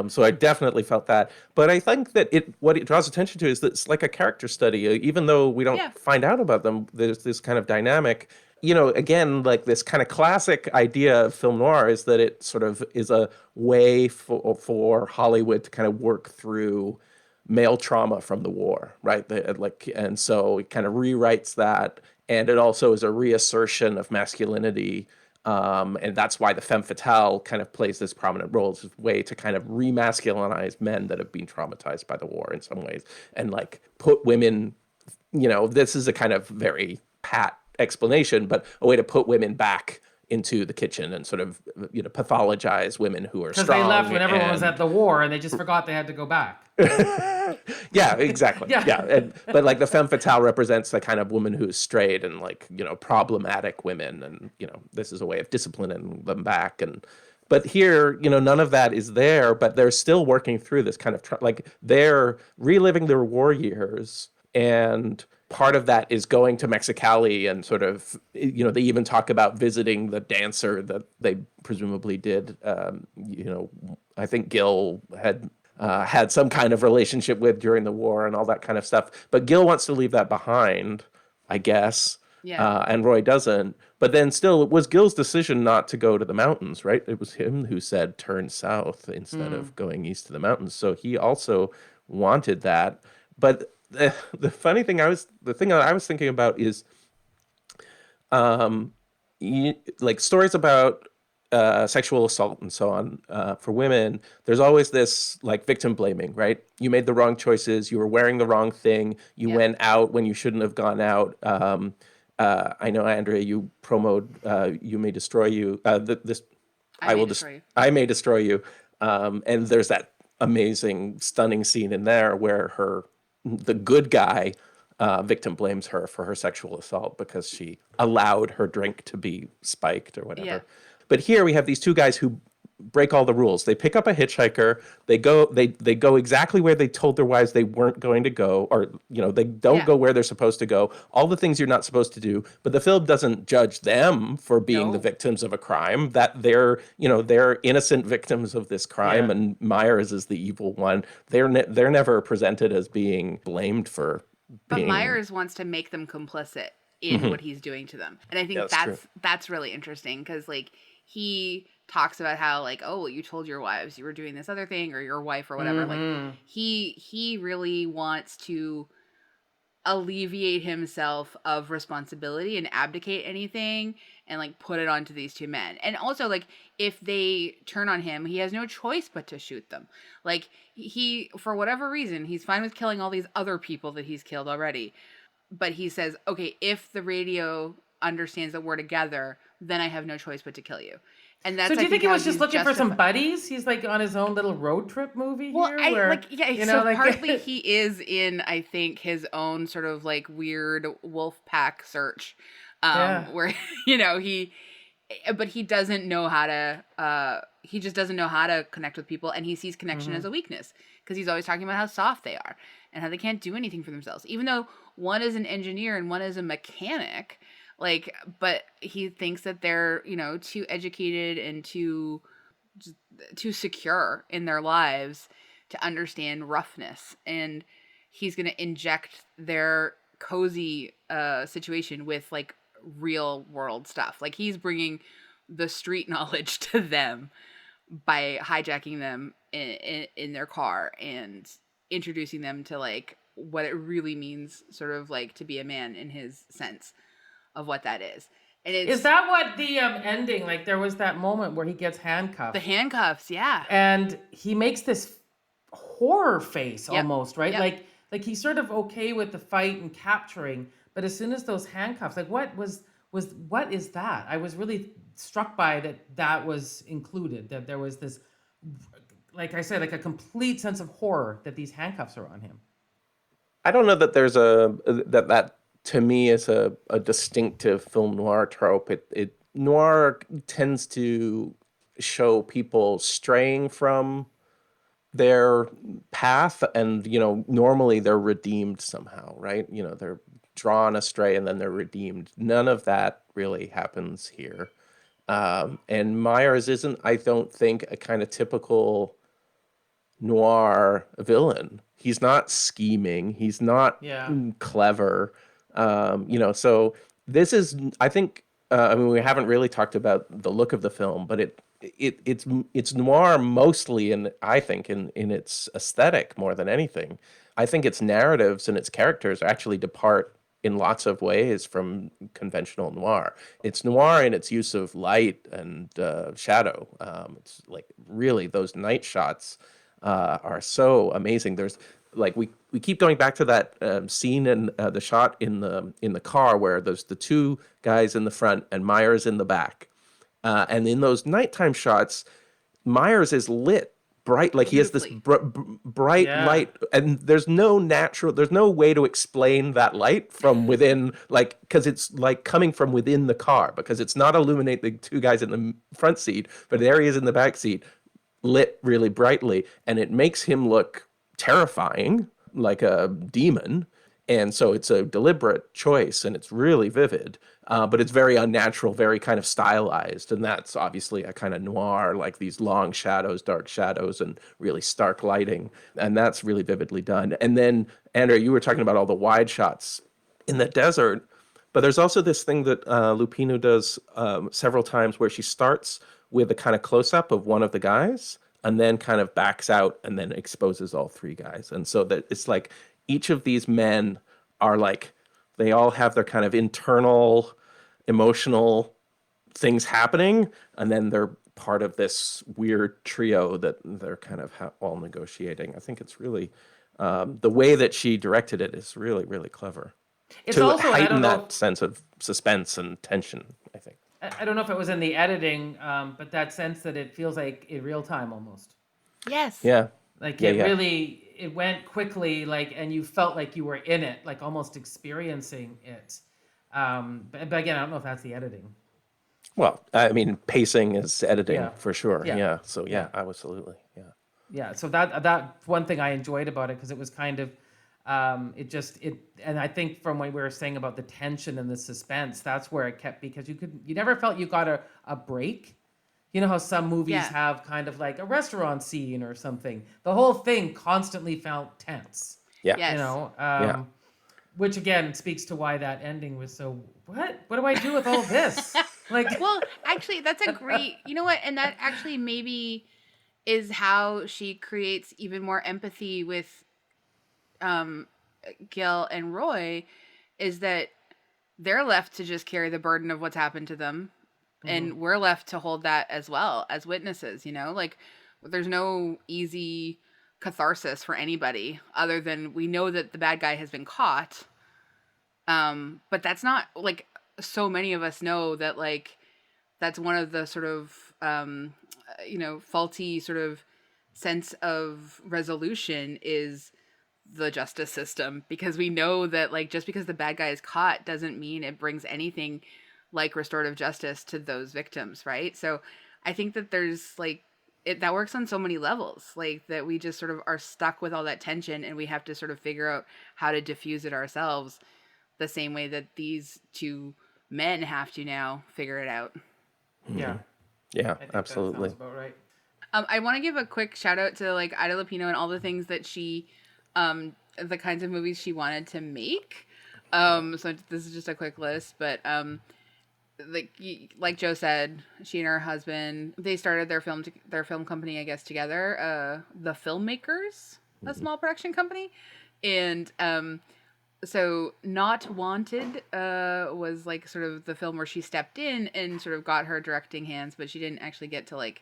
So I definitely felt that. But I think that what it draws attention to is that it's like a character study. Even though we don't find out about them, there's this kind of dynamic. Again, like this kind of classic idea of film noir is that it sort of is a way for Hollywood to kind of work through male trauma from the war, right? And so it kind of rewrites that, and it also is a reassertion of masculinity, and that's why the femme fatale kind of plays this prominent role. It's a way to kind of remasculinize men that have been traumatized by the war in some ways, and like put women. This is a kind of very pat explanation, but a way to put women back into the kitchen and sort of, pathologize women who are strong. Because they left when everyone was at the war and they just forgot they had to go back. Yeah, exactly. Yeah. But like the femme fatale represents the kind of woman who's straight and like, problematic women. And, this is a way of disciplining them back. But here, none of that is there, but they're still working through this kind of, like they're reliving their war years. And part of that is going to Mexicali and sort of, they even talk about visiting the dancer that they presumably did. I think Gil had some kind of relationship with during the war and all that kind of stuff. But Gil wants to leave that behind, I guess. Yeah. And Roy doesn't. But then still, it was Gil's decision not to go to the mountains, right? It was him who said turn south instead of going east to the mountains. So he also wanted that. But the funny thing the thing that I was thinking about is like stories about sexual assault and so on for women. There's always this like victim blaming, right? You made the wrong choices. You were wearing the wrong thing. You went out when you shouldn't have gone out. I know, Andrea, you promoted You May Destroy You. I May Destroy You. And there's that amazing, stunning scene in there where the good guy victim blames her for her sexual assault because she allowed her drink to be spiked or whatever. Yeah. But here we have these two guys who break all the rules. They pick up a hitchhiker. They go exactly where they told their wives they weren't going to go, or they don't go where they're supposed to go. All the things you're not supposed to do. But the film doesn't judge them for being the victims of a crime. That they're innocent victims of this crime, and Myers is the evil one. They're never presented as being blamed for. But Myers wants to make them complicit in what he's doing to them, and I think that's really interesting because like he talks about how like, oh, you told your wives you were doing this other thing or your wife or whatever. Like he really wants to alleviate himself of responsibility and abdicate anything and like put it onto these two men. And also like if they turn on him, he has no choice but to shoot them. Like he, for whatever reason, he's fine with killing all these other people that he's killed already. But he says, okay, if the radio understands that we're together, then I have no choice but to kill you. And that's, so do you think he was just looking for some buddies? He's like on his own little road trip movie here? Partly he is in, I think, his own sort of like weird wolf pack search where, but he doesn't know how to, he just doesn't know how to connect with people. And he sees connection as a weakness because he's always talking about how soft they are and how they can't do anything for themselves. Even though one is an engineer and one is a mechanic, but he thinks that they're, too educated and too secure in their lives to understand roughness. And he's going to inject their cozy situation with like real world stuff. Like he's bringing the street knowledge to them by hijacking them in their car and introducing them to like what it really means sort of like to be a man in his sense of what that is. And is that what the ending, like there was that moment where he gets handcuffed. The handcuffs, yeah. And he makes this horror face almost, right? Yep. Like he's sort of okay with the fight and capturing, but as soon as those handcuffs, like what is that? I was really struck by that was included, that there was this, like I said, like a complete sense of horror that these handcuffs are on him. I don't know that there's that to me is a distinctive film noir trope. Noir tends to show people straying from their path and, normally they're redeemed somehow, right? They're drawn astray and then they're redeemed. None of that really happens here. And Myers isn't, I don't think, a kind of typical noir villain. He's not scheming. He's not clever. So this is, I think, we haven't really talked about the look of the film, but it's noir mostly in its aesthetic more than anything. I think its narratives and its characters actually depart in lots of ways from conventional noir. It's noir in its use of light and shadow. It's like really those night shots are so amazing. There's like we keep going back to that scene in the shot in the car where there's the two guys in the front and Myers in the back, And in those nighttime shots, Myers is lit bright, like he has this bright light, and there's no way to explain that light from within, like, because it's like coming from within the car, because it's not illuminate the two guys in the front seat, but there he is in the back seat, lit really brightly, and it makes him look terrifying, like a demon. And so it's a deliberate choice, and it's really vivid, but it's very unnatural, very kind of stylized. And that's obviously a kind of noir, like these long shadows, dark shadows, and really stark lighting. And that's really vividly done. And then, Andrea, you were talking about all the wide shots in the desert, but there's also this thing that Lupino does several times where she starts with a kind of close-up of one of the guys and then kind of backs out and then exposes all three guys. And so that it's like, each of these men are like, they all have their kind of internal emotional things happening, and then they're part of this weird trio that they're kind of all negotiating. I think it's really, the way that she directed it is really, really clever. It's to also, heighten that sense of suspense and tension, I think. I don't know if it was in the editing, but that sense that it feels like in real time almost. Yes. Yeah. Like really, it went quickly, like, and you felt like you were in it, like almost experiencing it. But again, I don't know if that's the editing. Well, I mean, pacing is editing for sure. Yeah. So absolutely. Yeah. Yeah. So that one thing I enjoyed about it, because it was kind of, and I think from what we were saying about the tension and the suspense, that's where it kept, because you never felt you got a break. You know how some movies have kind of like a restaurant scene or something. The whole thing constantly felt tense. Yeah. Yes. You know, which again speaks to why that ending was so, what do I do with all this? Like, well, actually, that's a great, you know what? And that actually maybe is how she creates even more empathy with Gil and Roy, is that they're left to just carry the burden of what's happened to them. And we're left to hold that as well as witnesses, you know, like there's no easy catharsis for anybody other than we know that the bad guy has been caught. But that's not, like, so many of us know that, like, that's one of the sort of, faulty sort of sense of resolution is the justice system, because we know that, like, just because the bad guy is caught doesn't mean it brings anything like restorative justice to those victims, right? So I think that there's, like, that works on so many levels, like, that we just sort of are stuck with all that tension, and we have to sort of figure out how to diffuse it ourselves, the same way that these two men have to now figure it out. Yeah. Yeah, absolutely. That sounds about right. I want to give a quick shout out to, like, Ida Lupino and all the things that she, the kinds of movies she wanted to make. So this is just a quick list, but like Joe said, she and her husband, they started their film company, I guess, together, The Filmmakers, a small production company. And so Not Wanted was, like, sort of the film where she stepped in and sort of got her directing hands, but she didn't actually get to, like,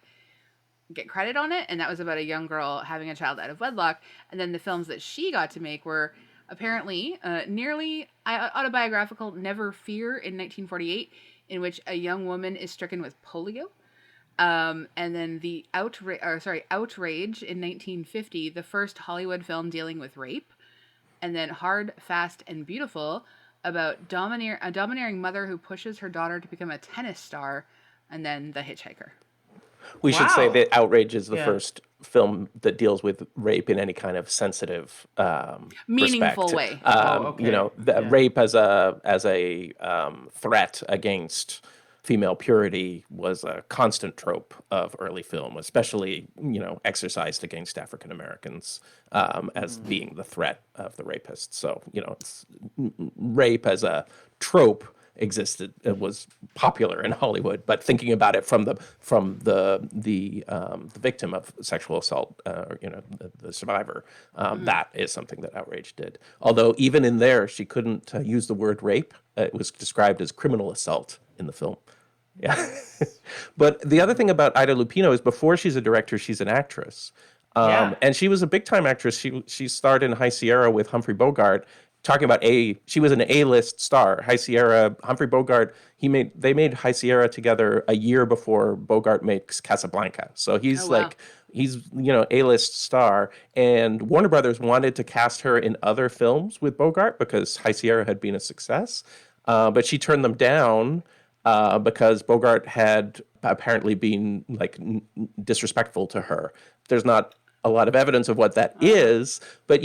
get credit on it. And that was about a young girl having a child out of wedlock. And then the films that she got to make were apparently nearly autobiographical Never Fear in 1948, in which a young woman is stricken with polio. And then the Outrage in 1950, the first Hollywood film dealing with rape. And then Hard, Fast, and Beautiful, about a domineering mother who pushes her daughter to become a tennis star. And then The Hitch-Hiker. We should say that Outrage is the first film that deals with rape in any kind of sensitive, meaningful respect. way. You know, rape as a threat against female purity was a constant trope of early film, especially, you know, exercised against African Americans as being the threat of the rapist. So, you know, rape as a trope existed, it was popular in Hollywood, but thinking about it from the victim of sexual assault, the survivor, that is something that Outrage did. Although even in there, she couldn't use the word rape. It was described as criminal assault in the film. Yeah. But the other thing about Ida Lupino is before she's a director, she's an actress. And she was a big time actress. She starred in High Sierra with Humphrey Bogart. talking about she was an A-list star. High Sierra, Humphrey Bogart, they made High Sierra together a year before Bogart makes Casablanca. So he's A-list star. And Warner Brothers wanted to cast her in other films with Bogart because High Sierra had been a success. But she turned them down because Bogart had apparently been disrespectful to her. There's not a lot of evidence of what that is, but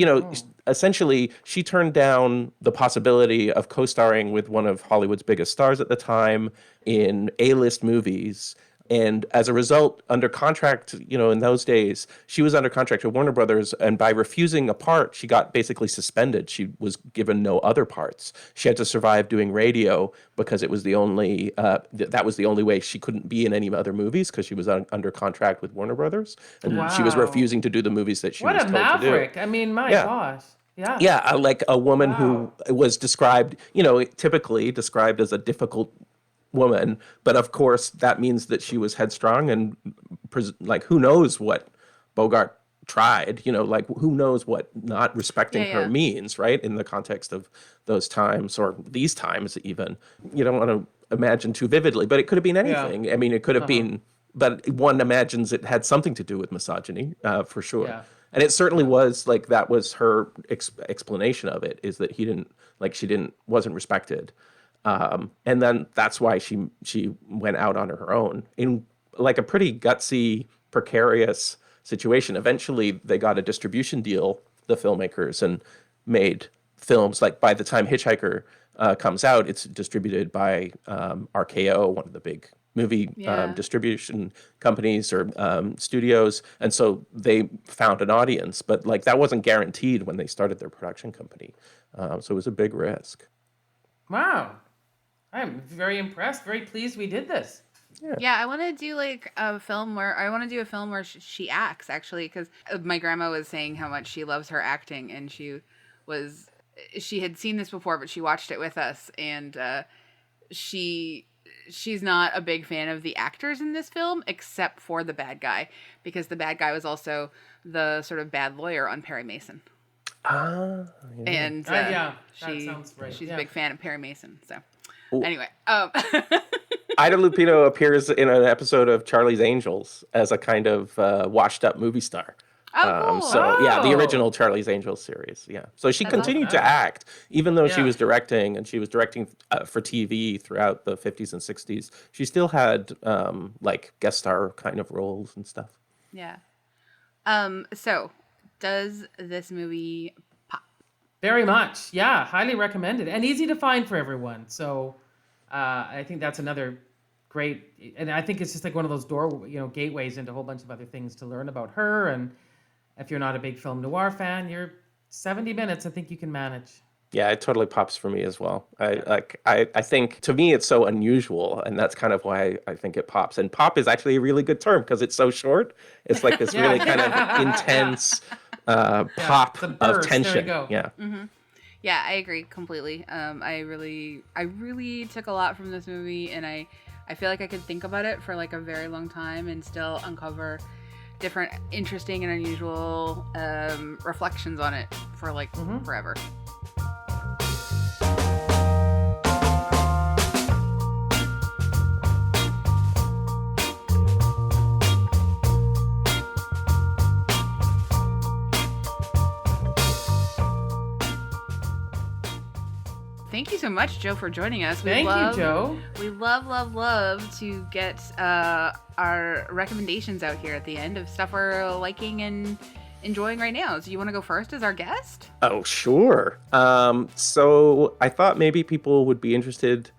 essentially she turned down the possibility of co-starring with one of Hollywood's biggest stars at the time in A-list movies. And as a result, under contract, in those days, she was under contract with Warner Brothers, and by refusing a part, she got basically suspended. She was given no other parts. She had to survive doing radio because it was the only that was the only way. She couldn't be in any other movies because she was under contract with Warner Brothers, and she was refusing to do the movies that she was told to do. What a maverick! I mean, my gosh. Yeah. Yeah, like a woman who was described, typically described as a difficult woman, but of course that means that she was headstrong and who knows what Bogart tried, who knows what not respecting her means, right? In the context of those times or these times even. You don't want to imagine too vividly, but it could have been anything. I mean, it could have been, but one imagines it had something to do with misogyny, for sure. Yeah. And it certainly was that was her explanation of it, is that wasn't respected. And then that's why she went out on her own in a pretty gutsy, precarious situation. Eventually, they got a distribution deal, the filmmakers, and made films. By the time Hitch-Hiker comes out, it's distributed by RKO, one of the big movie distribution companies or studios. And so they found an audience, but that wasn't guaranteed when they started their production company. So it was a big risk. Wow. I'm very impressed, very pleased we did this. Yeah, I want to do a film where she acts, actually, because my grandma was saying how much she loves her acting, and she had seen this before, but she watched it with us, and she's not a big fan of the actors in this film, except for the bad guy, because the bad guy was also the sort of bad lawyer on Perry Mason. And that sounds right. She's a big fan of Perry Mason, so... Anyway, Ida Lupino appears in an episode of Charlie's Angels as a kind of washed-up movie star. Cool. The original Charlie's Angels series. Yeah, so she continued to act even though she was directing, and she was directing for TV throughout the 50s and 60s. She still had guest star kind of roles and stuff. Yeah. So, does this movie pop? Very much. Yeah, highly recommended and easy to find for everyone. So. I think that's another great, and I think it's just one of those gateways into a whole bunch of other things to learn about her. And if you're not a big film noir fan, you're 70 minutes. I think you can manage. Yeah, it totally pops for me as well. I think to me it's so unusual, and that's kind of why I think it pops. And pop is actually a really good term because it's so short. It's this really kind of intense pop of tension. There you go. Yeah. Mm-hmm. Yeah, I agree completely. I really took a lot from this movie, and I feel like I could think about it for a very long time and still uncover different interesting and unusual reflections on it for forever. Thank you so much, Joe, for joining us. Thank you, Joe. We love to get our recommendations out here at the end of stuff we're liking and enjoying right now. So you want to go first as our guest? Oh, sure. So I thought maybe people would be interested,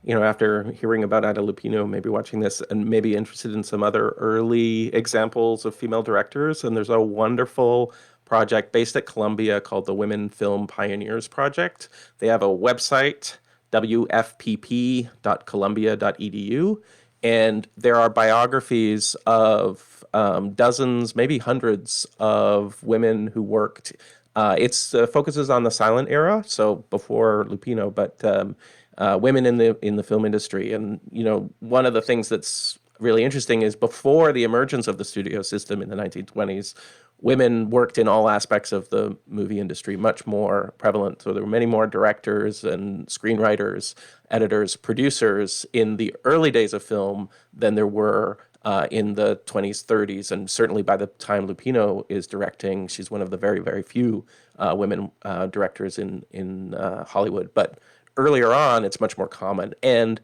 after hearing about Ida Lupino, maybe watching this, and maybe interested in some other early examples of female directors. And there's a wonderful project based at Columbia called the Women Film Pioneers Project. They have a website, wfpp.columbia.edu, and there are biographies of dozens, maybe hundreds of women who worked. It focuses on the silent era, so before Lupino, but women in the film industry. And one of the things that's really interesting is before the emergence of the studio system in the 1920s, women worked in all aspects of the movie industry, much more prevalent. So there were many more directors and screenwriters, editors, producers in the early days of film than there were in the 20s, 30s. And certainly by the time Lupino is directing, she's one of the very, very few women directors in Hollywood. But earlier on, it's much more common. And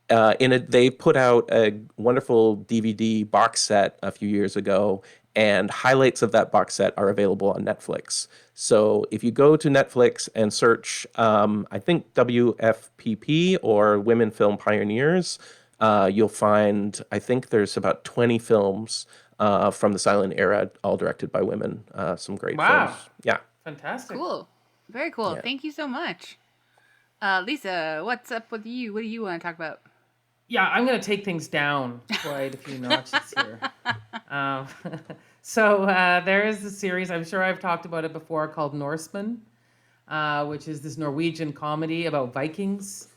they put out a wonderful DVD box set a few years ago, and highlights of that box set are available on Netflix. So if you go to Netflix and search, I think WFPP or Women Film Pioneers, you'll find, I think there's about 20 films from the silent era, all directed by women. Some great films. Yeah. Fantastic. Cool. Very cool. Yeah. Thank you so much. Lisa, what's up with you? What do you want to talk about? Yeah, I'm going to take things down quite a few notches here. So there is a series, I'm sure I've talked about it before, called Norseman, which is this Norwegian comedy about Vikings,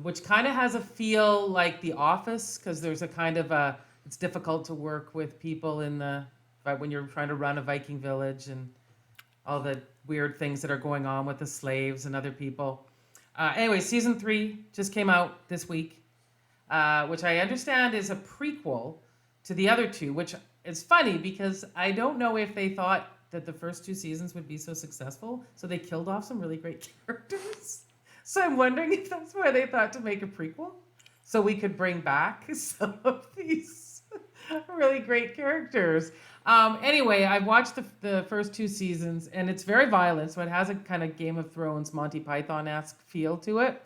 which kind of has a feel like The Office, because there's a kind of it's difficult to work with people when you're trying to run a Viking village and all the weird things that are going on with the slaves and other people. Anyway, season 3 just came out this week. Which I understand is a prequel to the other 2, which is funny because I don't know if they thought that the first 2 seasons would be so successful, so they killed off some really great characters. So I'm wondering if that's why they thought to make a prequel, so we could bring back some of these really great characters. Anyway, I watched the first 2 seasons, and it's very violent, so it has a kind of Game of Thrones, Monty Python-esque feel to it.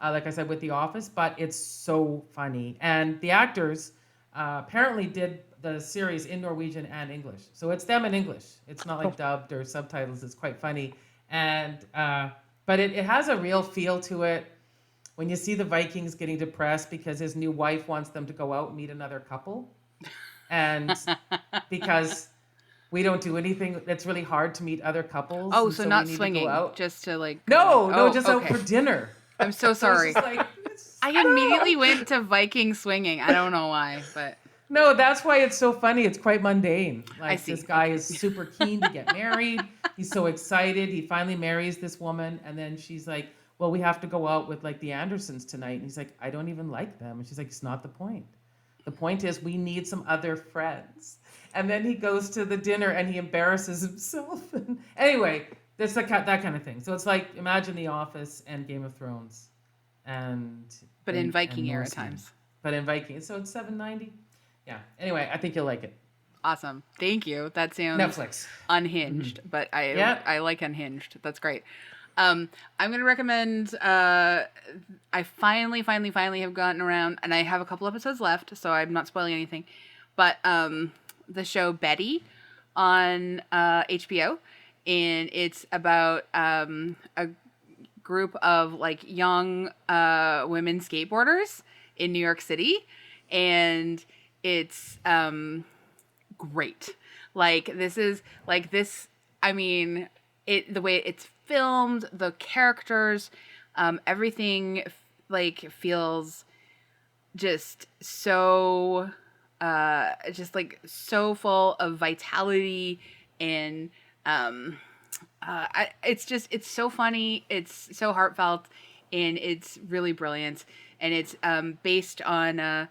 Like I said, with The Office, but it's so funny. And the actors apparently did the series in Norwegian and English. So it's them in English. It's not like dubbed or subtitles. It's quite funny. And but it has a real feel to it. When you see the Vikings getting depressed because his new wife wants them to go out and meet another couple. And because we don't do anything, it's really hard to meet other couples. Oh, so not swinging, just to like... No, just out for dinner. I'm so sorry. I immediately went to Viking swinging. I don't know why, but... No, that's why it's so funny. It's quite mundane. Like, this guy is super keen to get married. He's so excited. He finally marries this woman. And then she's like, well, we have to go out with, like, the Andersons tonight. And he's like, I don't even like them. And she's like, it's not the point. The point is we need some other friends. And then he goes to the dinner and he embarrasses himself. And anyway... It's like that kind of thing. So it's like, imagine The Office and Game of Thrones. But in Viking era times. But in Viking. So it's $7.90. Yeah. Anyway, I think you'll like it. Awesome. Thank you. That sounds Netflix. Unhinged, but I like Unhinged. That's great. I'm going to recommend, I finally have gotten around, and I have a couple episodes left, so I'm not spoiling anything, but the show Betty on HBO. And it's about a group of like young women skateboarders in New York City, and it's great. Like this. I mean, the way it's filmed, the characters, everything like feels just so so full of vitality and. It's so funny, it's so heartfelt, and it's really brilliant. And it's based on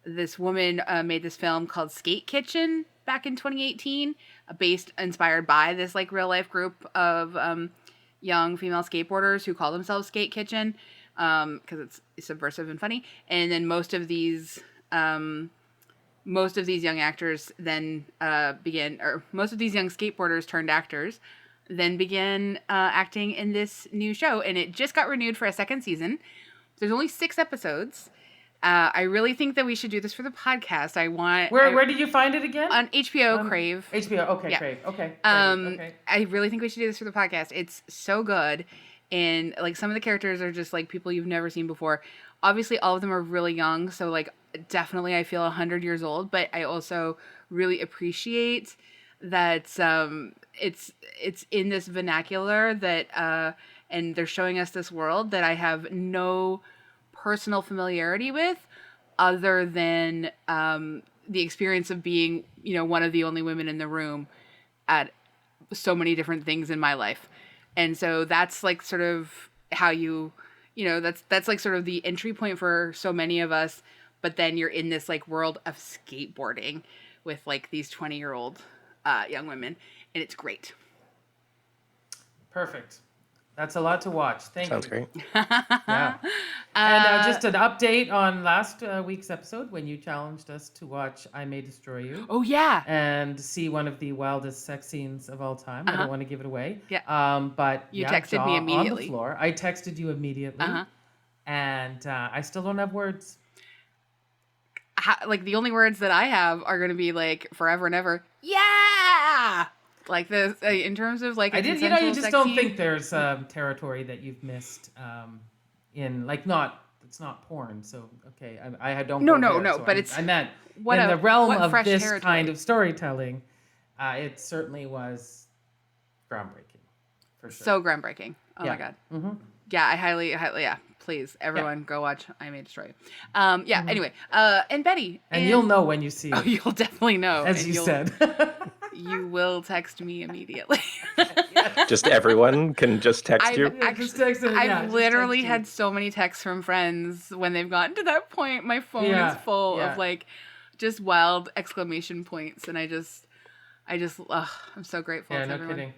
this woman made this film called Skate Kitchen back in 2018, inspired by this like real life group of young female skateboarders who call themselves Skate Kitchen because it's subversive and funny. And then most of these young actors then most of these young skateboarders turned actors then began acting in this new show. And it just got renewed for a second season. There's only 6 episodes. I really think that we should do this for the podcast. Where did you find it again? On HBO Crave. HBO, okay, yeah. Crave. Okay. Okay. I really think we should do this for the podcast. It's so good. And like some of the characters are just like people you've never seen before. Obviously, all of them are really young. So like definitely I feel 100 years old. But I also really appreciate that it's in this vernacular that and they're showing us this world that I have no personal familiarity with other than the experience of being, one of the only women in the room at so many different things in my life. And so that's like sort of how that's like sort of the entry point for so many of us. But then you're in this like world of skateboarding with like these 20-year-old young women, and it's great. Perfect. That's a lot to watch. Thank Sounds you. great. Yeah. And just an update on last week's episode when you challenged us to watch I May Destroy You. Oh, yeah. And see one of the wildest sex scenes of all time. I don't want to give it away. Yeah. But you texted me immediately. On the floor. I texted you immediately. And I still don't have words. Like the only words that I have are going to be like forever and ever. Yeah. Like this, in terms of like, you just don't think there's territory that you've missed in like it's not porn. So okay, I don't. No, so but it's I meant in the realm of this territory. Kind of storytelling. It certainly was groundbreaking, for sure. So groundbreaking. Oh my god. Mm-hmm. Yeah, I highly, yeah. Please, everyone, go watch I May Destroy You. Anyway, and Betty. And you'll know when you see it. Oh, you'll definitely know. As you said. You will text me immediately. Just everyone can just text you? I've literally had so many texts from friends when they've gotten to that point. My phone is full of like just wild exclamation points. And I just, I'm so grateful to everyone. Kidding.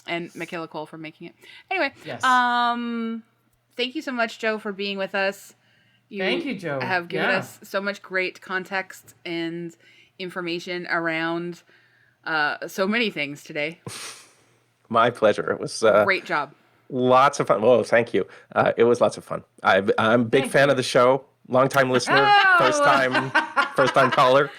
And Michaela Cole for making it. Anyway, yes. Thank you so much, Joe, for being with us. Thank you, Joe. Have given us so much great context and information around so many things today. My pleasure. It was great job. Lots of fun. Well, thank you. It was lots of fun. I'm a big fan of the show. Long-time listener, first time caller.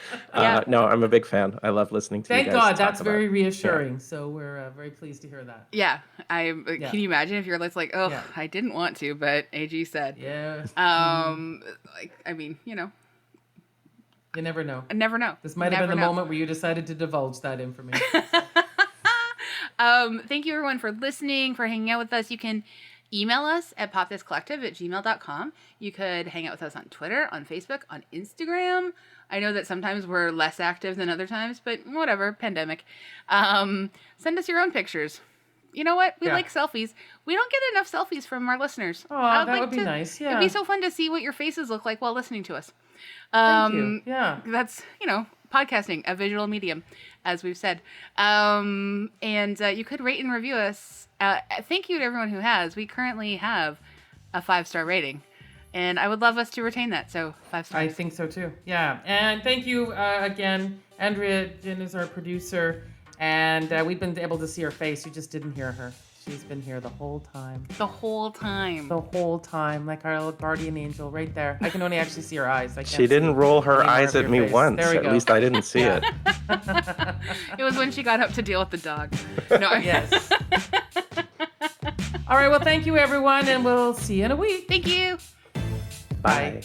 No, I'm a big fan. I love listening to you guys. Thank God, that's very reassuring. Yeah. So we're very pleased to hear that. Yeah, can you imagine if you're like, I didn't want to, but AG said. Yeah. I mean, you never know. I never know. This might have been the moment where you decided to divulge that information. Thank you everyone for listening, for hanging out with us. You can email us at popthiscollective@gmail.com. You could hang out with us on Twitter, on Facebook, on Instagram. I know that sometimes we're less active than other times, but whatever, pandemic. Send us your own pictures. You know what? We like selfies. We don't get enough selfies from our listeners. Oh, that would be nice. Yeah. It'd be so fun to see what your faces look like while listening to us. Thank you. Yeah. That's, podcasting, a visual medium, as we've said. And you could rate and review us. Thank you to everyone who has. We currently have a 5-star rating, and I would love us to retain that. So 5 stars. I think so too. Yeah. And thank you again. Andrea Gin is our producer, and we've been able to see her face. You just didn't hear her. She's been here the whole time. The whole time, like our little guardian angel right there. I can only actually see her eyes. She didn't roll her eyes at me once. At least I didn't see it. It was when she got up to deal with the dog. No. Yes. All right, well, thank you, everyone, and we'll see you in a week. Thank you. Bye.